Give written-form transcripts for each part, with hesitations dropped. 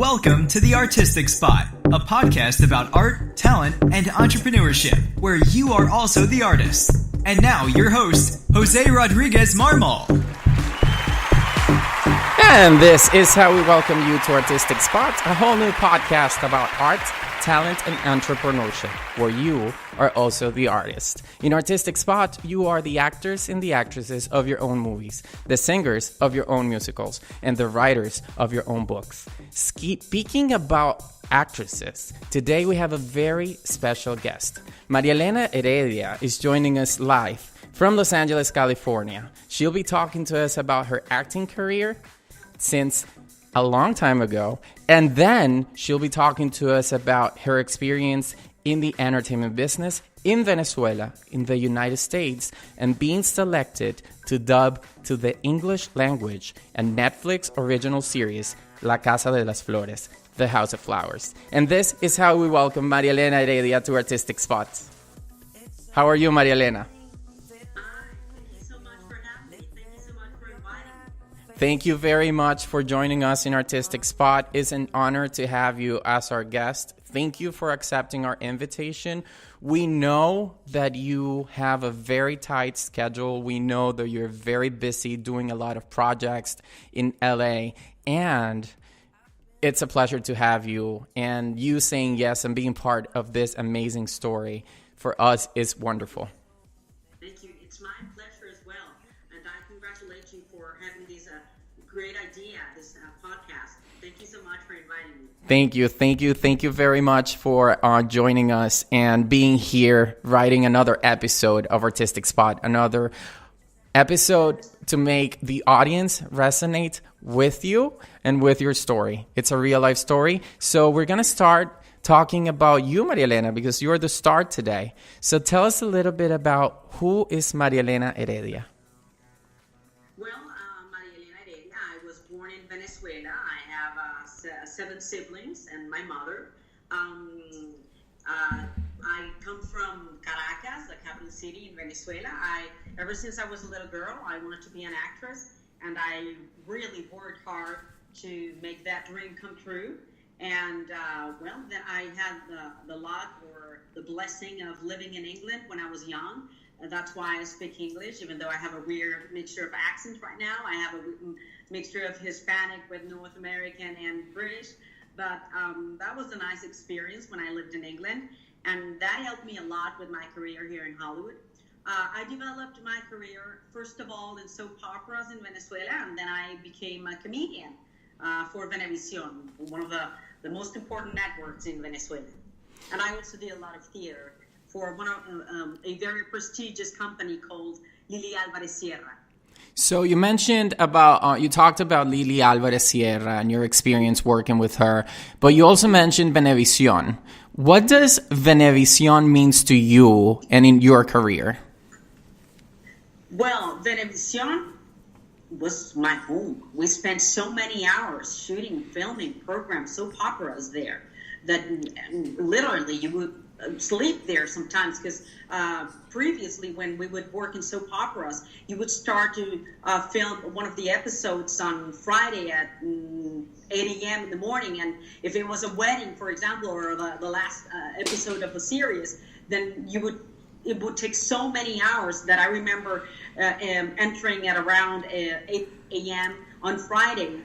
Welcome to The Artistic Spot, a podcast about art, talent, and entrepreneurship, where you are also the artist. And now, your host, Jose Rodriguez Marmol. And this is how we welcome you to Artistic Spot, a whole new podcast about art, talent, and entrepreneurship, where you are also the artist. In Artistic Spot, you are the actors and the actresses of your own movies, the singers of your own musicals, and the writers of your own books. Speaking about actresses, today we have a very special guest. Elena Heredia is joining us live from Los Angeles, California. She'll be talking to us about her acting career since a long time ago, and then she'll be talking to us about her experience in the entertainment business in Venezuela, in the United States, and being selected to dub to the English language and Netflix original series La Casa de las Flores, The House of Flowers. And this is how we welcome Elena Heredia to Artistic Spot. How are you, Elena? Thank you very much for joining us in Artistic Spot. It's an honor to have you as our guest. Thank you for accepting our invitation. We know that you have a very tight schedule. We know that you're very busy doing a lot of projects in LA. And it's a pleasure to have you. And you saying yes and being part of this amazing story for us is wonderful. Thank you. It's my pleasure as well. And I congratulate you for having this great idea, this podcast. Thank you so much for inviting me. Thank you very much for joining us and being here, writing another episode of Artistic Spot, another episode to make the audience resonate with you and with your story. It's a real life story. So we're going to start talking about you, Elena, because you're the star today. So tell us a little bit about who is Elena Heredia. Venezuela. I have 7 siblings and my mother. I come from Caracas, the capital city in Venezuela. Ever since I was a little girl, I wanted to be an actress, and I really worked hard to make that dream come true. And then I had the luck or the blessing of living in England when I was young. That's why I speak English, even though I have a weird mixture of accents right now. I have a mixture of Hispanic with North American and British. But that was a nice experience when I lived in England. And that helped me a lot with my career here in Hollywood. I developed my career, first of all, in soap operas in Venezuela. And then I became a comedian for Venezuelan, one of the most important networks in Venezuela. And I also did a lot of theater for one of a very prestigious company called Lily Alvarez Sierra. So you mentioned about, you talked about Lily Alvarez Sierra and your experience working with her, but you also mentioned Venevisión. What does Venevisión means to you and in your career? Well, Venevisión was my home. We spent so many hours shooting, filming programs, soap operas there, that literally you would sleep there sometimes, because previously when we would work in soap operas, you would start to film one of the episodes on Friday at 8 a.m. in the morning, and if it was a wedding, for example, or the last episode of a series, then it would take so many hours that I remember entering at around 8 a.m. on Friday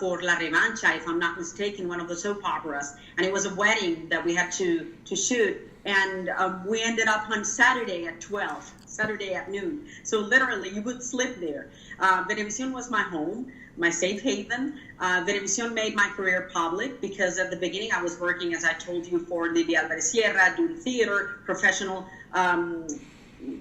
for La Revancha, if I'm not mistaken, one of the soap operas. And it was a wedding that we had to shoot. And we ended up on Saturday at 12, Saturday at noon. So literally, you would sleep there. Venevisión was my home, my safe haven. Venevisión made my career public because at the beginning I was working, as I told you, for Lily Alvarez Sierra, doing theater, professional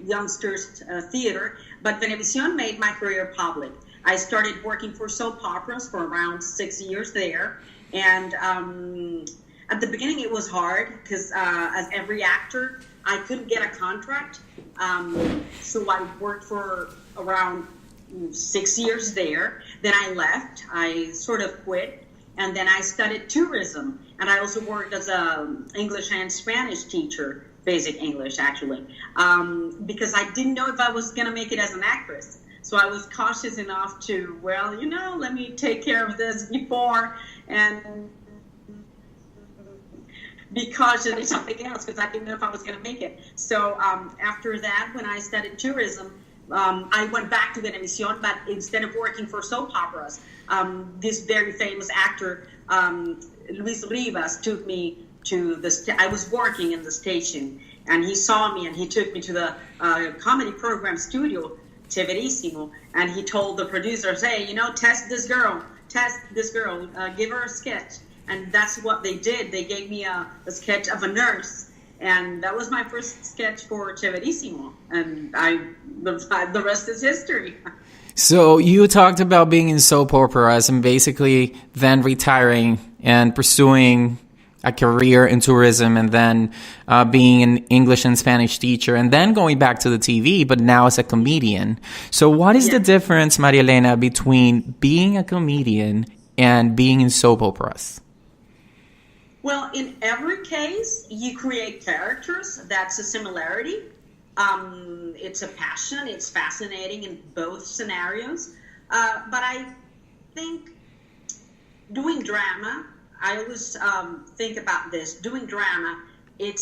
youngsters theater. But Venevisión made my career public. I started working for soap operas for around 6 years there. And at the beginning it was hard because as every actor, I couldn't get a contract. So I worked for around 6 years there. Then I left. I sort of quit. And then I studied tourism. And I also worked as an English and Spanish teacher, basic English actually, because I didn't know if I was going to make it as an actress. So I was cautious enough to, let me take care of this before and be cautious of something else, because I didn't know if I was going to make it. So after that, when I studied tourism, I went back to Venezuelan, but instead of working for soap operas, this very famous actor, Luis Rivas, took me to I was working in the station, and he saw me and he took me to the comedy program studio, Severissimo, and he told the producers, hey, test this girl, give her a sketch. And that's what they did. They gave me a sketch of a nurse, and that was my first sketch for Severissimo, and the rest is history. So you talked about being in soap operas and basically then retiring and pursuing a career in tourism, and then being an English and Spanish teacher, and then going back to the TV, but now as a comedian. So what is the difference, Maria Elena, between being a comedian and being in soap operas? Well, in every case, you create characters. That's a similarity. It's a passion. It's fascinating in both scenarios. But I think doing drama, I always think about this. Doing drama, it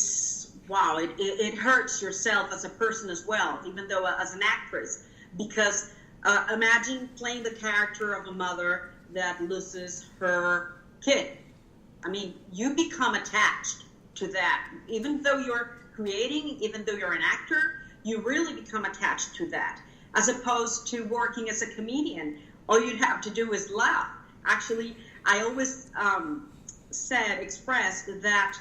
hurts yourself as a person as well, even though as an actress. Because imagine playing the character of a mother that loses her kid. I mean, you become attached to that. Even though you're creating, even though you're an actor, you really become attached to that. As opposed to working as a comedian, all you'd have to do is laugh. Actually, I always expressed that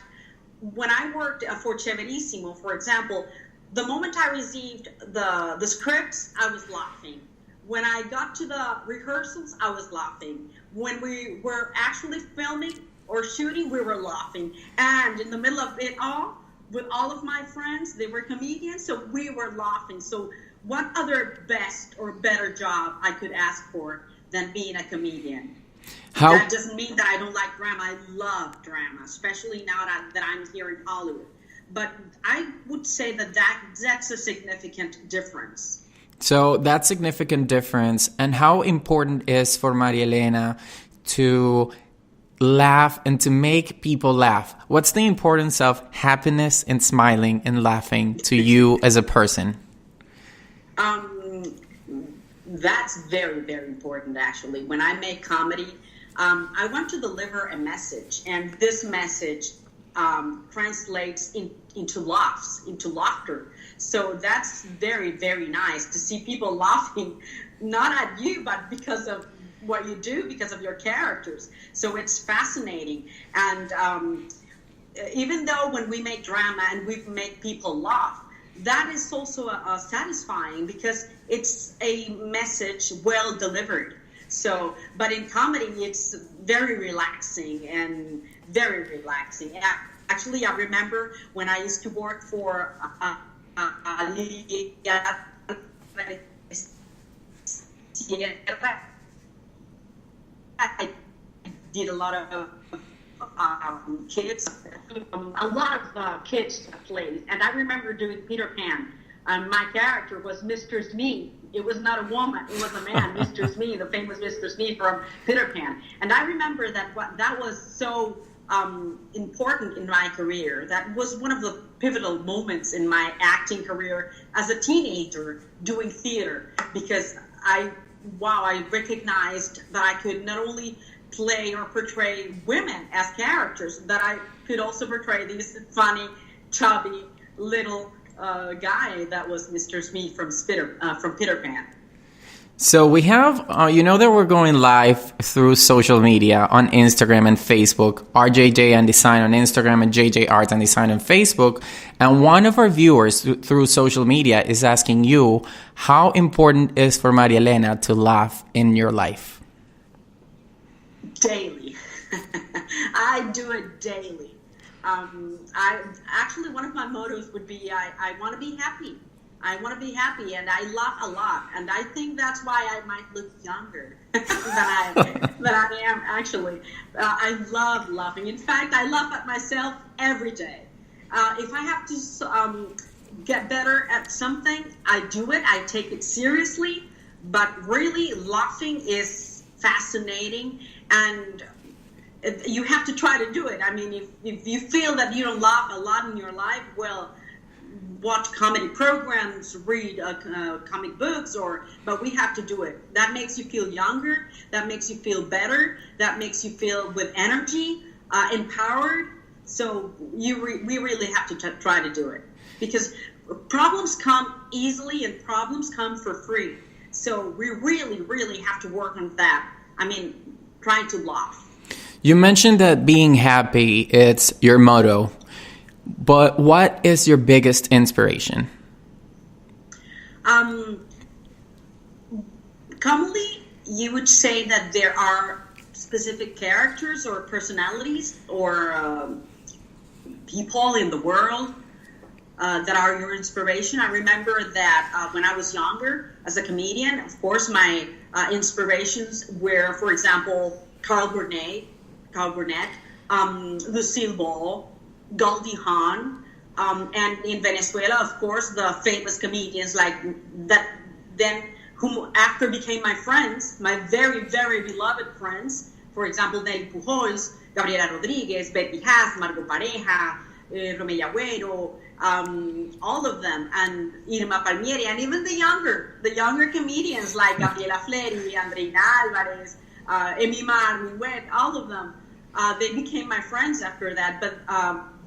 when I worked for Severissimo, for example, the moment I received the scripts, I was laughing. When I got to the rehearsals, I was laughing. When we were actually filming or shooting, we were laughing. And in the middle of it all, with all of my friends, they were comedians, so we were laughing. So what other best or better job I could ask for than being a comedian? That doesn't mean that I don't like drama. I love drama, especially now that I'm here in Hollywood. But I would say that's a significant difference. So that significant difference, and how important is for Maria Elena to laugh and to make people laugh? What's the importance of happiness and smiling and laughing to you as a person? That's very, very important, actually. When I make comedy, I want to deliver a message, and this message translates into laughs, into laughter. So that's very, very nice to see people laughing, not at you, but because of what you do, because of your characters. So it's fascinating. And even though when we make drama and we make people laugh, that is also satisfying because it's a message well delivered. So, but in comedy, it's very relaxing and very relaxing. Actually, I remember when I used to work for Heredia, I did a lot of kids, kids plays, and I remember doing Peter Pan. My character was Mr. Smee. It was not a woman; it was a man, Mr. Smee, the famous Mr. Smee from Peter Pan. And I remember that was so important in my career. That was one of the pivotal moments in my acting career as a teenager doing theater, because I recognized that I could not only play or portray women as characters, that I could also portray this funny, chubby, little guy that was Mr. Smee from Peter Pan. So we have, that we're going live through social media on Instagram and Facebook, RJJ and Design on Instagram and JJ Art and Design on Facebook. And one of our viewers through social media is asking you, how important is for Maria Elena to laugh in your life? Daily. I do it daily. One of my mottos would be, I want to be happy. I want to be happy, and I laugh a lot, and I think that's why I might look younger than I am actually. I love laughing. In fact, I laugh at myself every day. If I have to get better at something, I do it. I take it seriously, But really, laughing is fascinating, and you have to try to do it. I mean, if you feel that you don't laugh a lot in your life, well, watch comedy programs, read comic books, but we have to do it. That makes you feel younger. That makes you feel better. That makes you feel with energy, empowered. So we really have to try to do it, because problems come easily and problems come for free. So we really, really have to work on that. I mean, trying to laugh. You mentioned that being happy, it's your motto. But what is your biggest inspiration? Commonly, you would say that there are specific characters or personalities or people in the world that are your inspiration. I remember that when I was younger, as a comedian, of course, my inspirations were, for example, Carl Burnett, Lucille Ball, Goldie Hawn, and in Venezuela, of course, the famous comedians like that, then whom after became my friends, my very, very beloved friends. For example, Nelly Pujols, Gabriela Rodriguez, Betty Haas, Margot Pareja, Romeo Agüero, all of them, and Irma Palmieri, and even the younger comedians like Gabriela Fleri, Andreina Alvarez, Emima Armiwet, all of them. They became my friends after that, but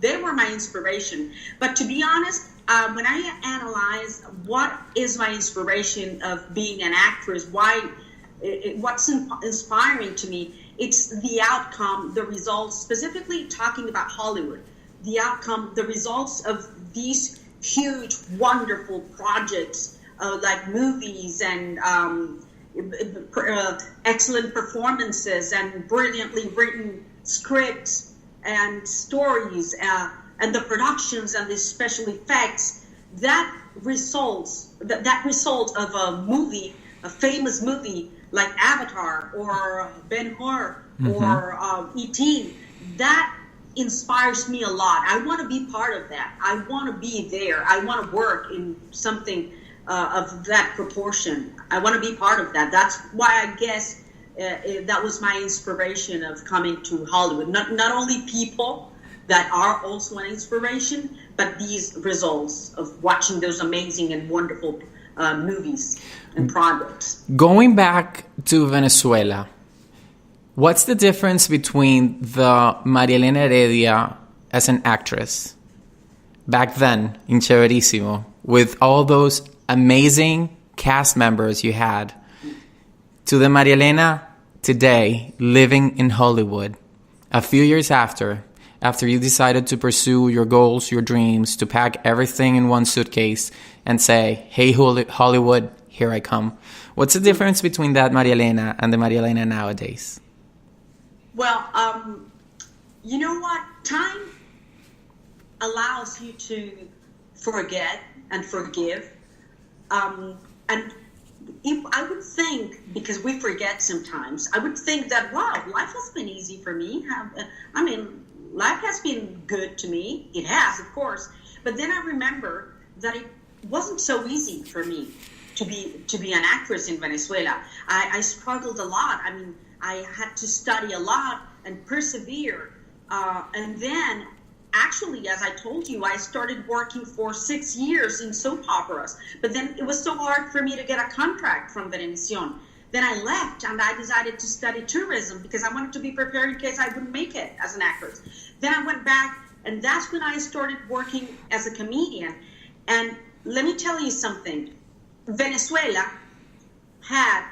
they were my inspiration. But to be honest, when I analyze what is my inspiration of being an actress, what's inspiring to me, it's the outcome, the results, specifically talking about Hollywood, the outcome, the results of these huge, wonderful projects like movies and excellent performances and brilliantly written scripts and stories and the productions and the special effects. That result of a movie, a famous movie like Avatar or Ben-Hur or E.T., that inspires me a lot. I want to be part of that. I want to be there. I want to work in something of that proportion. I want to be part of that. That's why I guess that was my inspiration of coming to Hollywood. Not only people that are also an inspiration, but these results of watching those amazing and wonderful movies and projects. Going back to Venezuela, what's the difference between the Maria Elena Heredia as an actress back then in Chéverísimo, with all those amazing cast members you had, to the Maria Elena today living in Hollywood a few years after you decided to pursue your goals, your dreams, to pack everything in one suitcase and say, hey, Hollywood, here I come? What's the difference between that Maria Elena and the Maria Elena nowadays? Well, you know what? Time allows you to forget and forgive. And if I would think, because we forget sometimes, I would think that, wow, life has been easy for me. I mean, life has been good to me. It has, of course. But then I remember that it wasn't so easy for me to be an actress in Venezuela. I struggled a lot. I mean, I had to study a lot and persevere. And then, actually, as I told you, I started working for 6 years in soap operas. But then it was so hard for me to get a contract from Venevisión. Then I left and I decided to study tourism because I wanted to be prepared in case I wouldn't make it as an actress. Then I went back, and that's when I started working as a comedian. And let me tell you something. Venezuela had,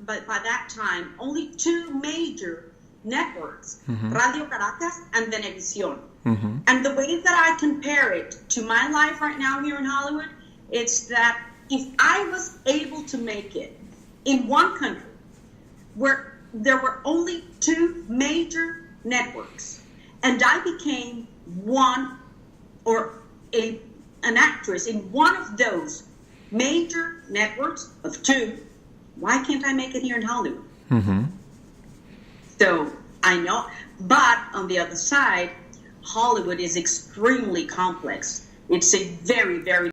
by that time, only two major networks, Radio Caracas and Venevisión. And the way that I compare it to my life right now here in Hollywood, it's that if I was able to make it in one country where there were only two major networks, and I became one or an actress in one of those major networks of two, why can't I make it here in Hollywood? So I know, but on the other side, Hollywood is extremely complex. It's a very, very